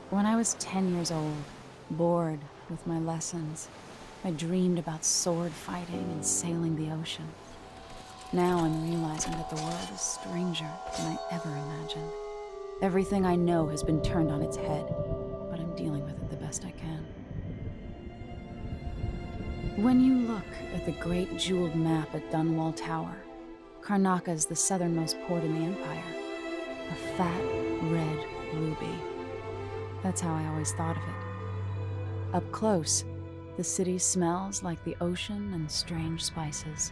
When I was 10 years old, bored with my lessons, I dreamed about sword fighting and sailing the ocean. Now I'm realizing that the world is stranger than I ever imagined. Everything I know has been turned on its head, but I'm dealing with it the best I can. When you look at the great jeweled map at Dunwall Tower, Karnaca is the southernmost port in the Empire. A fat, red ruby. That's how I always thought of it. Up close, the city smells like the ocean and strange spices.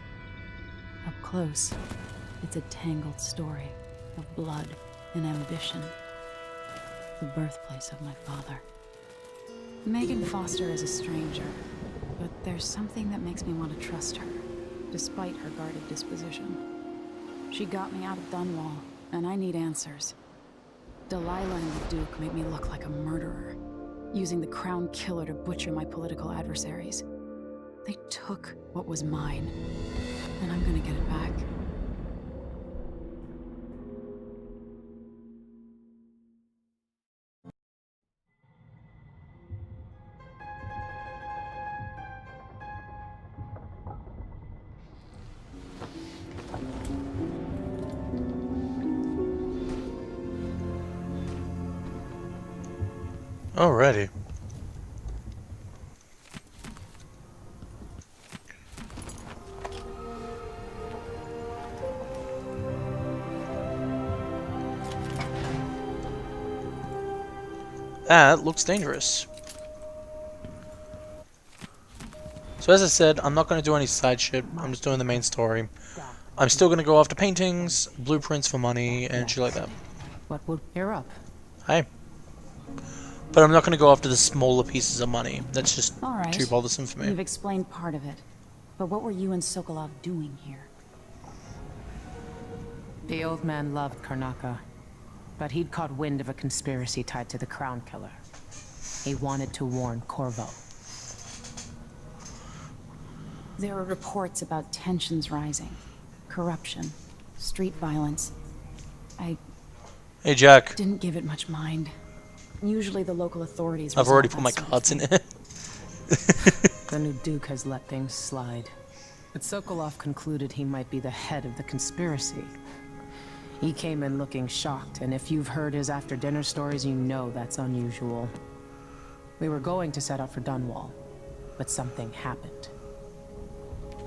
Up close, it's a tangled story of blood and ambition. The birthplace of my father. Megan Foster is a stranger, but there's something that makes me want to trust her, despite her guarded disposition. She got me out of Dunwall, and I need answers. Delilah and the Duke made me look like a murderer, using the Crown Killer to butcher my political adversaries. They took what was mine, and I'm gonna get it back. Alrighty. That looks dangerous. So as I said, I'm not going to do any side shit. I'm just doing the main story. I'm still going to go after paintings, blueprints for money, and shit like that. What would you're up? Hey. But I'm not going to go after the smaller pieces of money. That's just All right. too bothersome for me. You've explained part of it, but what were you and Sokolov doing here? The old man loved Karnaca, but he'd caught wind of a conspiracy tied to the Crown Killer. He wanted to warn Corvo. There were reports about tensions rising, corruption, street violence. I Hey, Jack. didn't give it much mind. Usually the local authorities I've already resolve put my that sort of cards in thing. it. The new Duke has let things slide. But Sokolov concluded he might be the head of the conspiracy. He came in looking shocked, and if you've heard his after-dinner stories, you know that's unusual. We were going to set out for Dunwall, but something happened.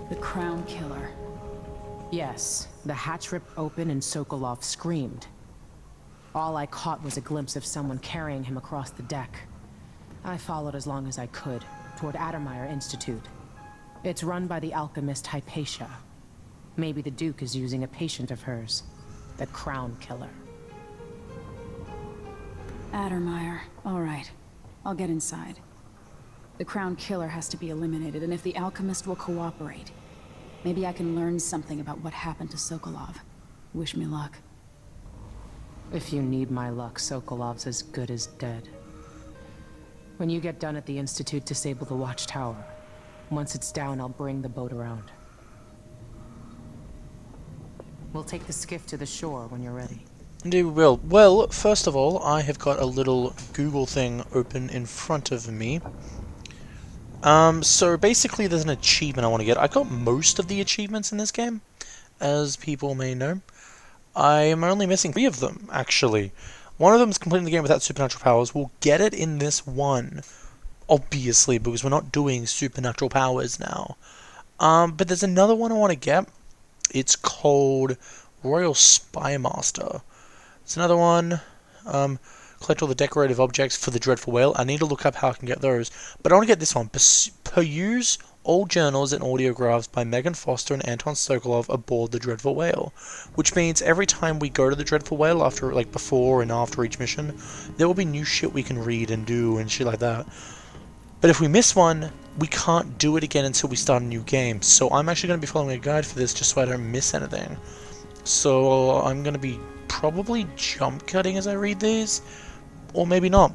The Crown Killer. Yes, the hatch ripped open and Sokolov screamed. All I caught was a glimpse of someone carrying him across the deck. I followed as long as I could, toward Addermeyer Institute. It's run by the alchemist Hypatia. Maybe the Duke is using a patient of hers, the Crown Killer. Addermeyer. All right. I'll get inside. The Crown Killer has to be eliminated, and if the alchemist will cooperate, maybe I can learn something about what happened to Sokolov. Wish me luck. If you need my luck, Sokolov's as good as dead. When you get done at the Institute, disable the watchtower. Once it's down, I'll bring the boat around. We'll take the skiff to the shore when you're ready. Indeed we will. Well, first of all, I have got a little Google thing open in front of me. So basically there's an achievement I want to get. I got most of the achievements in this game, as people may know. I am only missing 3 of them, actually. One of them is completing the game without supernatural powers. We'll get it in this one, obviously, because we're not doing supernatural powers now. But there's another one I want to get. It's called Royal Spymaster. It's another one. Collect all the decorative objects for the Dreadful Whale. I need to look up how I can get those. But I want to get this one. Peruse old journals and audiographs by Megan Foster and Anton Sokolov aboard the Dreadful Whale. Which means every time we go to the Dreadful Whale, after, like, before and after each mission, there will be new shit we can read and do and shit like that. But if we miss one, we can't do it again until we start a new game. So I'm actually going to be following a guide for this just so I don't miss anything. So I'm going to be probably jump cutting as I read these. Or maybe not.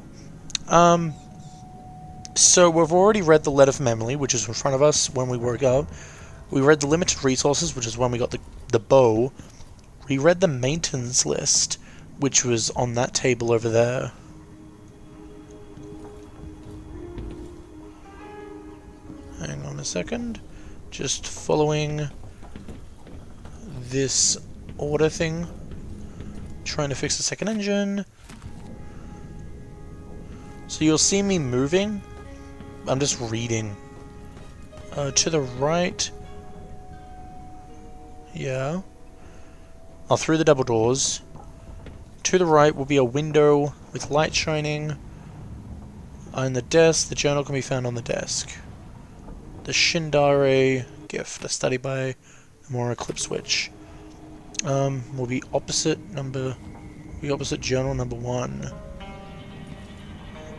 So we've already read the letter from Emily, which is in front of us when we woke up. We read the limited resources, which is when we got the bow. We read the maintenance list, which was on that table over there. Hang on a second. Just following this order thing. Trying to fix the second engine. So you'll see me moving. I'm just reading. To the right. Yeah. Oh, through the double doors. To the right will be a window with light shining. On the desk, the journal can be found on the desk. The Shindare gift, a study by Amora Eclipse Witch. Will be opposite journal number 1.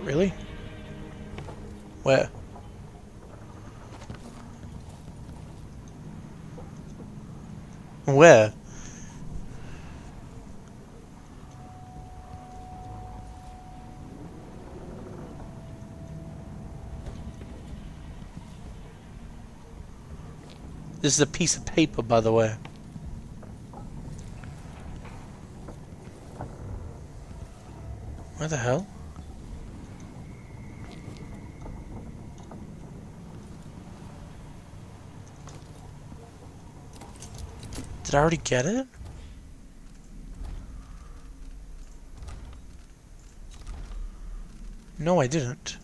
Really? Where? Where? This is a piece of paper, by the way. Where the hell? Did I already get it? No, I didn't.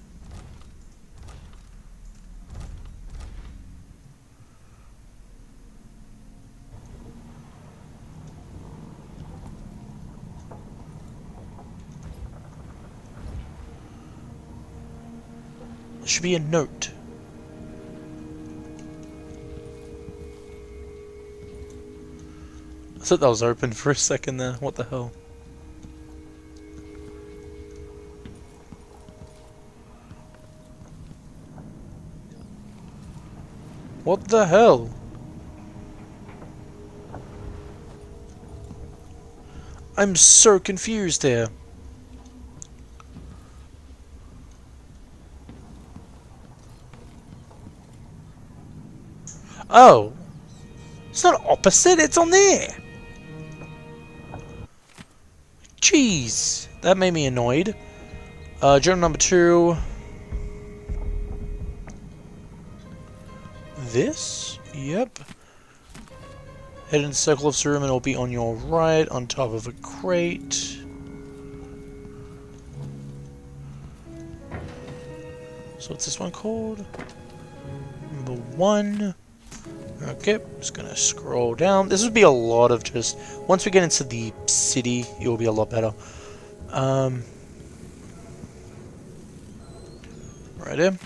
There should be a note. I thought that was open for a second there. What the hell? What the hell? I'm so confused here. Oh. It's not opposite, it's on there. Jeez. That made me annoyed. Journal number 2. This? Yep. Head in the circle of room and it'll be on your right, on top of a crate. So what's this one called? Number 1. Okay, just gonna scroll down. This would be a lot of just... Once we get into the city, it will be a lot better. Right in.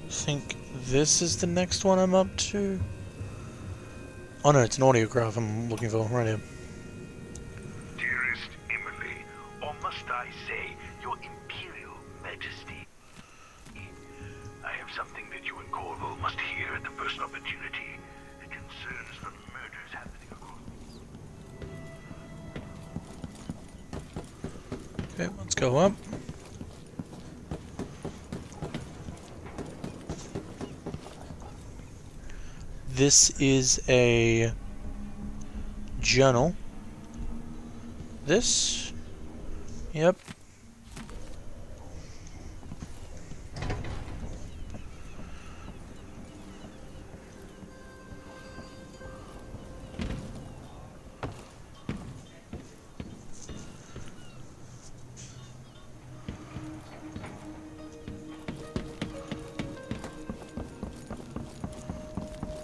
I think this is the next one I'm up to. Oh no, it's an audiograph I'm looking for. Right here. Dearest Emily, or must I say, your Imperial Majesty, I have something that you and Corvo must hear at the first opportunity. It concerns the murders happening across. Okay, let's go up. This is a journal. This? Yep.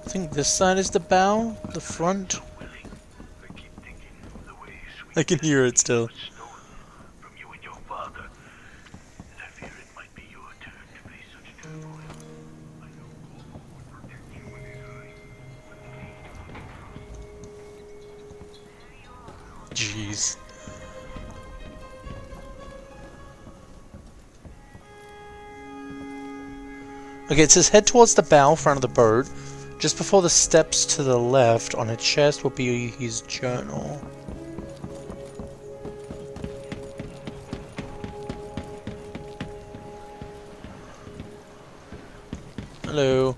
I think this side is the bow, the front. I can hear it still. From you and your father, and I fear it might be your turn to face such turmoil. I know Corvo would protect you with his eyes. Jeez. Okay, it says head towards the bow, front of the boat. Just before the steps to the left, on a chest, will be his journal. Hello.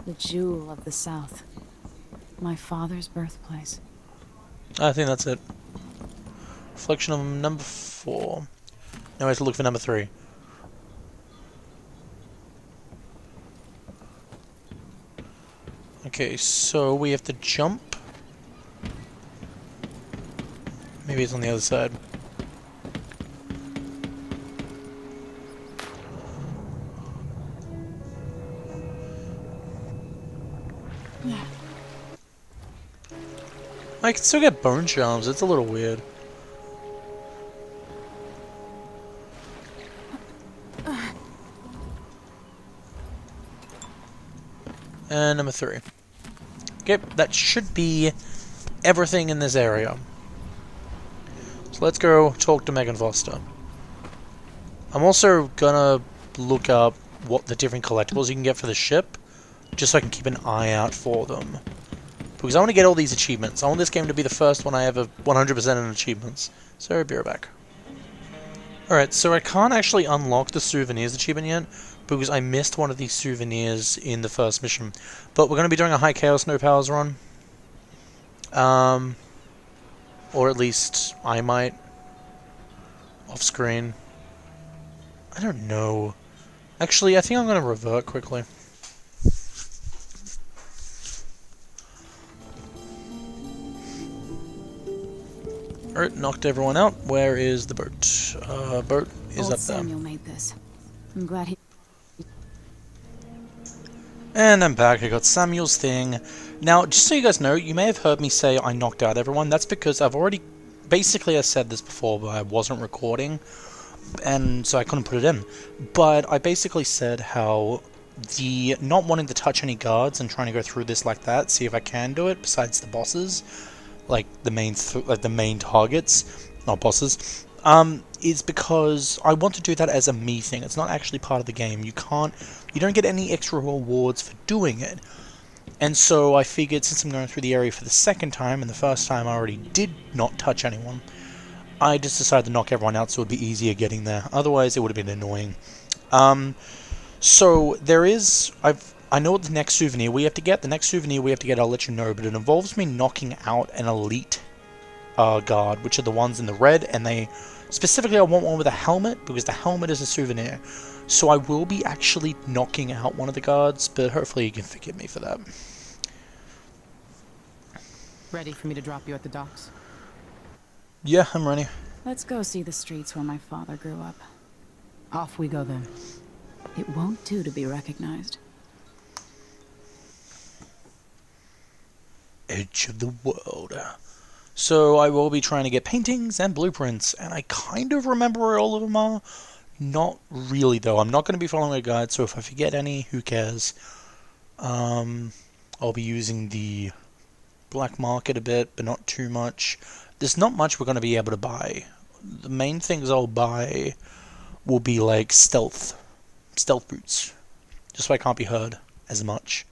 The jewel of the South. My father's birthplace. I think that's it. Reflection of number 4. Now we have to look for number 3. Okay, so we have to jump. Maybe it's on the other side. I can still get bone charms, it's a little weird. And number 3. Okay, that should be everything in this area. So let's go talk to Megan Foster. I'm also gonna look up what the different collectibles you can get for the ship, just so I can keep an eye out for them. Because I want to get all these achievements. I want this game to be the first one I ever 100% in achievements. So I'll be right back. Alright, so I can't actually unlock the souvenirs achievement yet, because I missed one of these souvenirs in the first mission. But we're going to be doing a High Chaos No Powers run. Or at least I might. Off screen. I don't know. Actually, I think I'm going to revert quickly. Alright, knocked everyone out. Where is the boat? Boat is Old up there. Samuel made this. I'm glad he... And I'm back. I got Samuel's thing. Now, just so you guys know, you may have heard me say I knocked out everyone. That's because I've already... Basically, I said this before, but I wasn't recording, and so I couldn't put it in. But I basically said how the not wanting to touch any guards and trying to go through this like that, see if I can do it, besides the bosses, like the main targets, not bosses, is because I want to do that as a me thing. It's not actually part of the game. You don't get any extra rewards for doing it. And so I figured, since I'm going through the area for the second time, and the first time I already did not touch anyone, I just decided to knock everyone out so it would be easier getting there. Otherwise, it would have been annoying. So there is... I know what the next souvenir we have to get. The next souvenir we have to get, I'll let you know, but it involves me knocking out an elite guard, which are the ones in the red, and they... Specifically, I want one with a helmet, because the helmet is a souvenir. So I will be actually knocking out one of the guards, but hopefully you can forgive me for that. Ready for me to drop you at the docks? Yeah, I'm ready. Let's go see the streets where my father grew up. Off we go then. It won't do to be recognized. Edge of the world. So I will be trying to get paintings and blueprints, and I kind of remember where all of them are. Not really, though. I'm not going to be following a guide, so if I forget any, who cares? I'll be using the black market a bit, but not too much. There's not much we're going to be able to buy. The main things I'll buy will be like stealth boots, just so I can't be heard as much.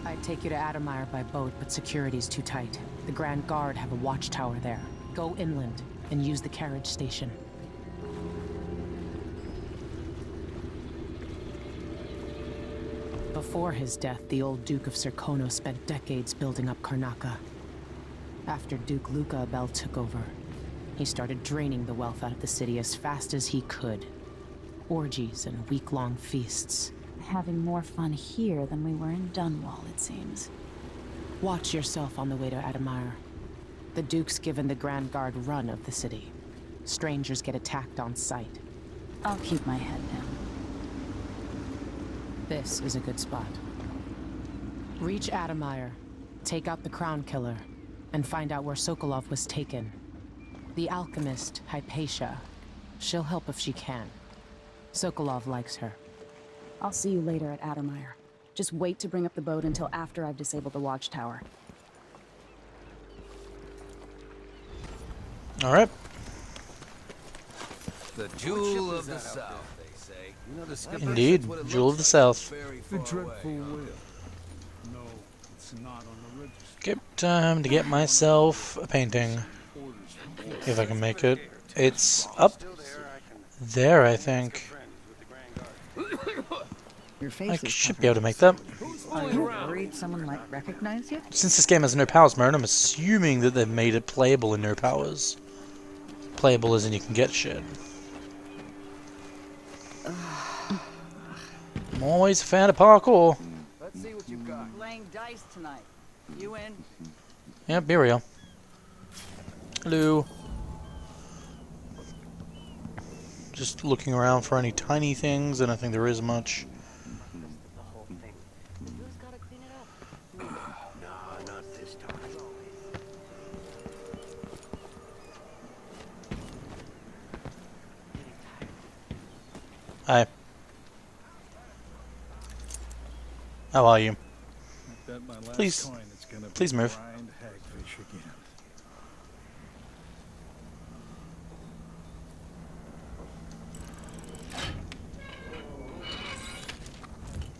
I'd take you to Adamire by boat, but security's too tight. The Grand Guard have a watchtower there. Go inland and use the carriage station. Before his death, the old Duke of Serkonos spent decades building up Karnaca. After Duke Luca Abel took over, he started draining the wealth out of the city as fast as he could. Orgies and week-long feasts. Having more fun here than we were in Dunwall, it seems. Watch yourself on the way to Adamire. The Duke's given the Grand Guard run of the city. Strangers get attacked on sight. I'll keep my head down. This is a good spot. Reach Adamire, take out the Crown Killer, and find out where Sokolov was taken. The alchemist, Hypatia. She'll help if she can. Sokolov likes her. I'll see you later at Adamire. Just wait to bring up the boat until after I've disabled the watchtower. Alright. The jewel of the south, they say. You know, the skipper Indeed, says what it jewel of looks the like south. very The far dreadful away, huh? will. No, it's not on the register. Okay, time to get myself a painting. If I can make it. It's up there, I think. Your face I is should covered. be able to make that. Are you worried someone might recognize you? Since this game has no powers mode, I'm assuming that they've made it playable in no powers. Playable as in you can get shit. I'm always a fan of parkour. Let's see what you've got. Playing dice tonight. You in? Yep, here we are. Hello. Just looking around for any tiny things, and I think there is much. No, not this time. Hi. How are you? Bet my last Please- coin it's gonna please be move. blind hagfish again.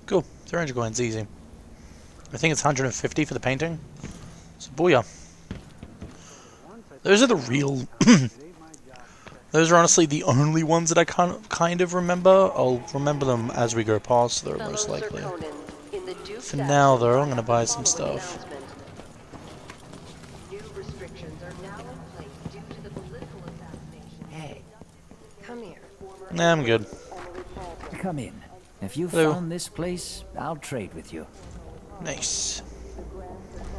Cool. 300 coins, easy. I think it's 150 for the painting. So, booyah. Those are the real... Those are honestly the only ones that I kind of remember. I'll remember them as we go past, though, most likely. For now, though, I'm going to buy some stuff. New restrictions are now in place due to the political assassination. Hey, Come here. Nah, I'm good. Come in. If you Hello. found this place, I'll trade with you. Nice.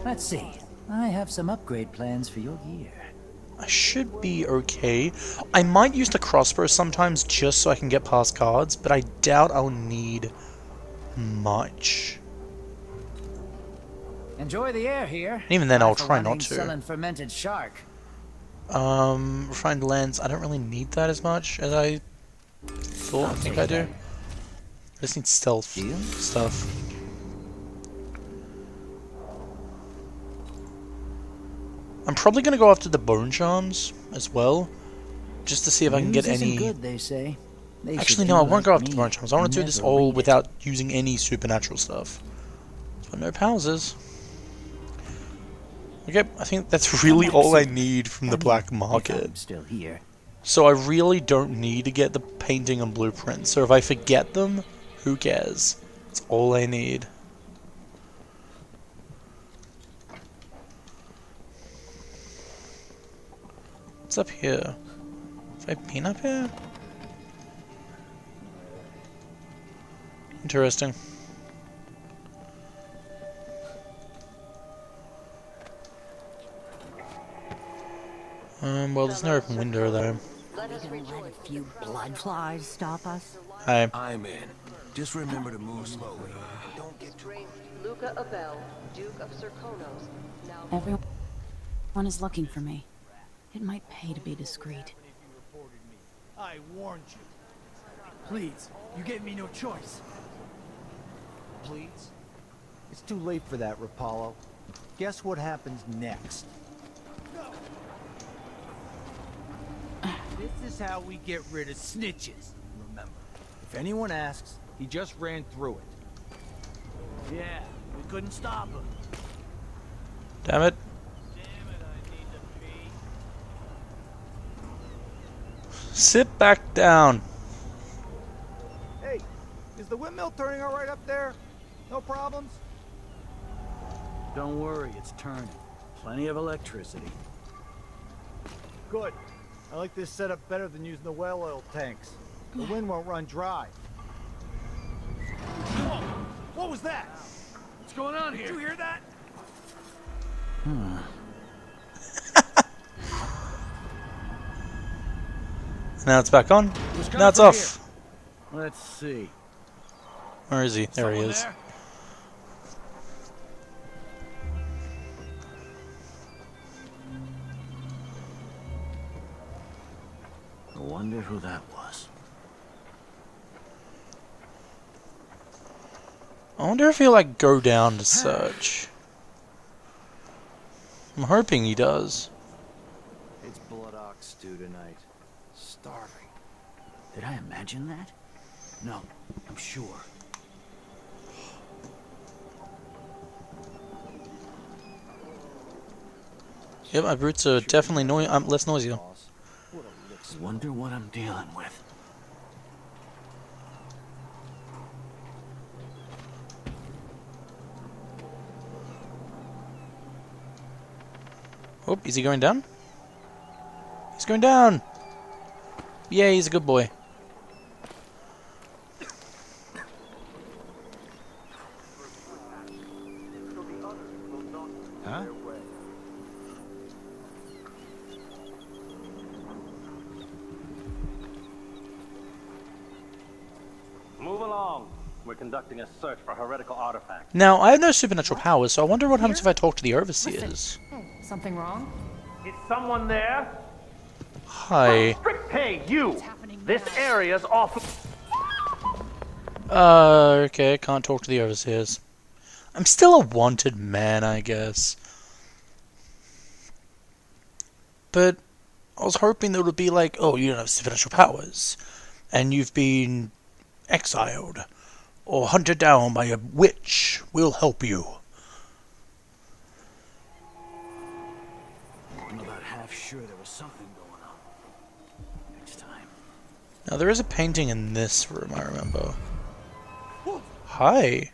Let's see. I have some upgrade plans for your gear. I should be okay. I might use the crossbow sometimes just so I can get past guards, but I doubt I'll need much. Enjoy the air here. And even then, I'll For try one, not ain't to. Selling fermented shark. Refined lens. I don't really need that as much as I thought. I think I do. I just need stealth Deal? stuff. I'm probably gonna go after the bone charms as well, just to see if I can get News isn't any. good, they say. They should Actually, do no, I won't go like after the me. bone charms. I want to do this Never all read it. without using any supernatural stuff. That's what no powers is. Okay, I think that's really all I need from the I mean, black if market. I'm still here. So I really don't need to get the painting and blueprints. So if I forget them, who cares? It's all I need. What's up here? Have I been up here? Interesting. Well, there's no open window though. Let us Gonna let rejoice. a few blood flies stop us? Hi. I'm in. Just remember to move slowly. Don't get too Strange Luca Abel, Duke of Serkonos. Now Everyone is looking for me. It might pay to be discreet. I warned you. Please, you gave me no choice. Please? It's too late for that, Rapallo. Guess what happens next? This is how we get rid of snitches, remember. If anyone asks, he just ran through it. Yeah, we couldn't stop him. Damn it. Sit back down. Hey, is the windmill turning all right up there? No problems? Don't worry, it's turning. Plenty of electricity. Good. I like this setup better than using the well oil tanks. The wind won't run dry. Whoa! What was that? What's going on here? Did you hear that? Now it's back on. Who's coming Now it's from off. here? Let's see. Where is he? There he Someone is. there? I wonder who that was. I wonder if he'll like go down to search. I'm hoping he does. It's blood ox stew tonight. Starving. Did I imagine that? No, I'm sure. Yep, my brutes are definitely less noisier. What a lick Wonder what I'm dealing with. Oh, is he going down? He's going down! Yeah, he's a good boy. Huh? Move along. We're conducting a search for heretical artifacts. Now, I have no supernatural powers, so I wonder what happens if I talk to the overseers. Something wrong? Is someone there? Hi. Hey, you! This area's off. Okay, can't talk to the overseers. I'm still a wanted man, I guess. But I was hoping that it would be like, oh, you don't have supernatural powers, and you've been exiled, or hunted down by a witch. We'll help you. I'm about half sure there was something going on. Next time. Now, there is a painting in this room, I remember. Hi.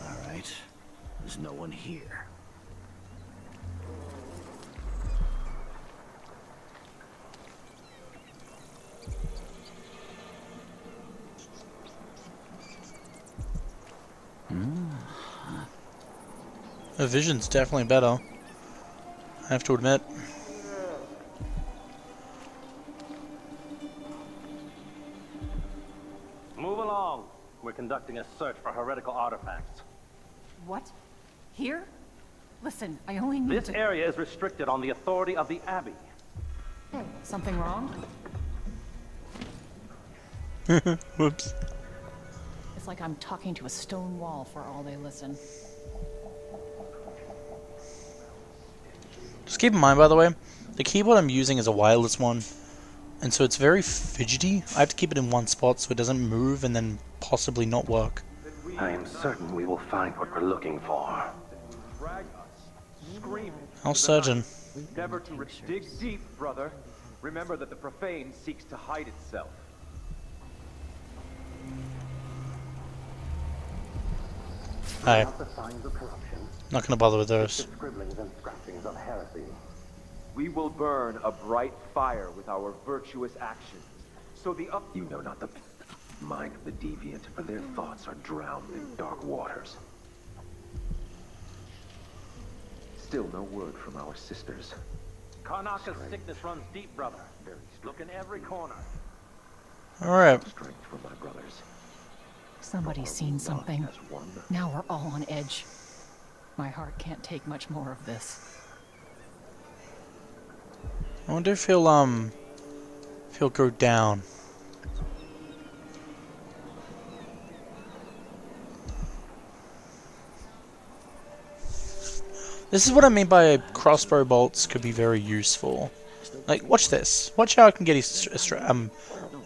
All right. There's no one here. The vision's definitely better, I have to admit. Move along. We're conducting a search for heretical artifacts. What? Here? Listen, I only need This area is restricted on the authority of the Abbey. Something wrong? Whoops. It's like I'm talking to a stone wall for all they listen. Just keep in mind, by the way, the keyboard I'm using is a wireless one, and so it's very fidgety. I have to keep it in one spot so it doesn't move and then possibly not work. I am certain we will find what we're looking for. I'll surgeon. Never to dig deep, brother. Remember that the profane seeks to hide itself. Hi. Not gonna bother with those. We will burn a bright fire with our virtuous actions. So the You know not the mind of the deviant, for their thoughts are drowned in dark waters. Still no word from our sisters. Karnaca's sickness runs deep, brother. Look in every corner. Alright. Strength for my brothers. Somebody's seen something. Now we're all on edge. My heart can't take much more of this. I wonder if he'll go down. This is what I mean by crossbow bolts could be very useful. Like, watch this. Watch how I can get his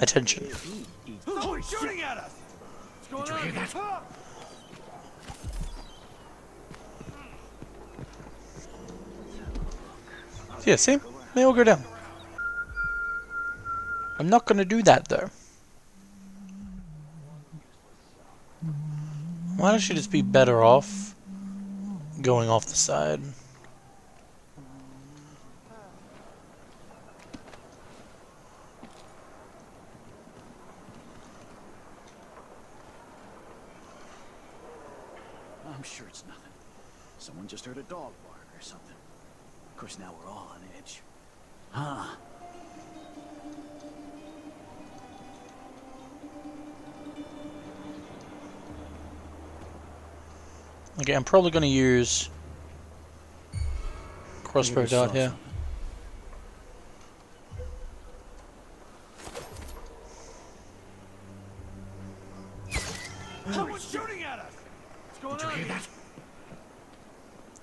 attention. Someone's shooting at us! What's going on? Yeah, see? They all go down. I'm not gonna do that though. Why don't you just be better off going off the side? I'm sure it's nothing. Someone just heard a dog bark or something. Of course, now we're all on edge. Huh. Okay, I'm probably going to use crossbow dart here. Someone's shooting at us! What's going on?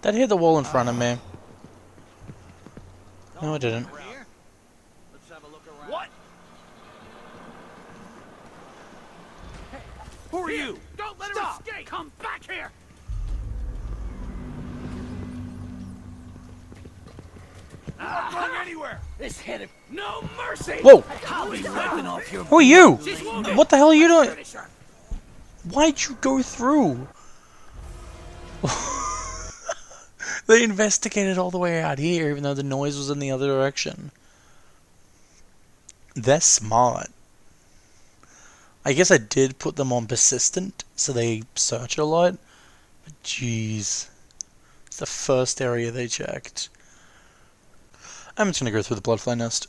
Did I hit the wall in front of me? No, I didn't. Let's have a look around. What? Hey, who are you? Don't let Stop! her escape! Come back here! Not going anywhere! This hit him. No mercy! Whoa! I'll be wiping off your... Who are you? She's wounded. What the hell are you doing? Finish her. Why'd you go through? They investigated all the way out here, even though the noise was in the other direction. They're smart. I guess I did put them on persistent, so they search a lot. But jeez. It's the first area they checked. I'm just gonna go through the bloodfly nest.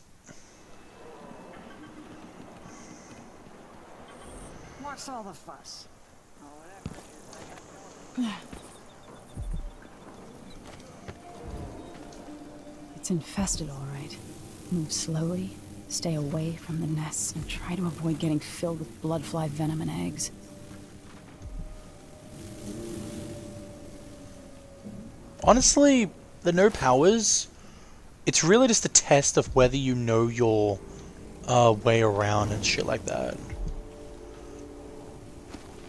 What's all the fuss? It's infested, all right. Move slowly, stay away from the nests, and try to avoid getting filled with bloodfly venom and eggs. Honestly, the no powers, it's really just a test of whether you know your way around and shit like that.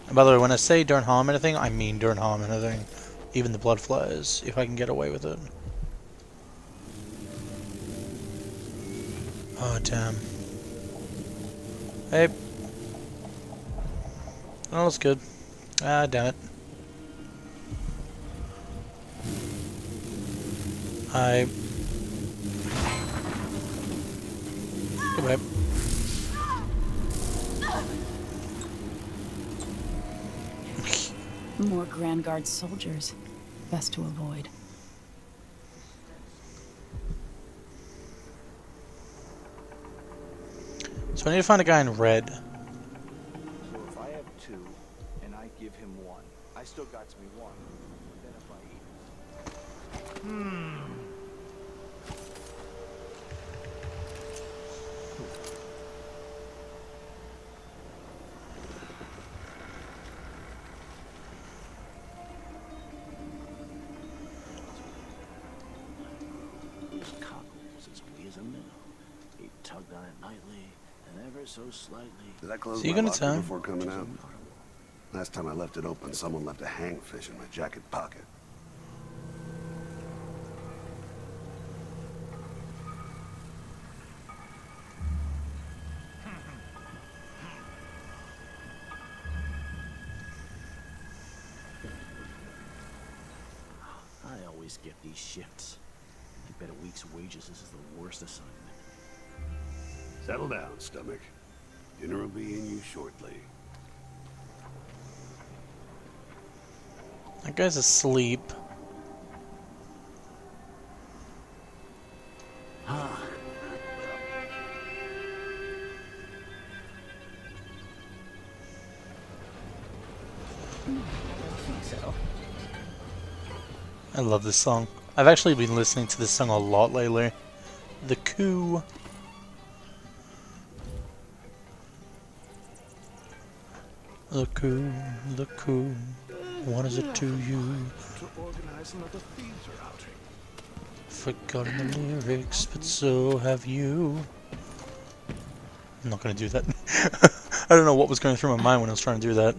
And by the way, when I say don't harm anything, I mean don't harm anything. Even the blood flies, if I can get away with it. Oh, damn. Hey. Oh, that's good. Ah, damn it. Goodbye. More Grand Guard soldiers. Best to avoid. So I need to find a guy in red. So if I have 2 and I give him 1, I still got me 1. Then if I eat. His cock was as wee as a minnow. He tugged on it lightly and ever so slightly. Did I close So you my gonna locker tell him? before coming out? Last time I left it open, someone left a hangfish in my jacket pocket. I always get these shifts. I bet a week's wages this is the worst assignment. Settle down, stomach. Dinner will be in you shortly. That guy's asleep. I love this song. I've actually been listening to this song a lot lately. The Coup. The coup, the coup. What is it to you? To organize another theater outing. Forgotten the lyrics, but so have you. I'm not gonna do that. I don't know what was going through my mind when I was trying to do that.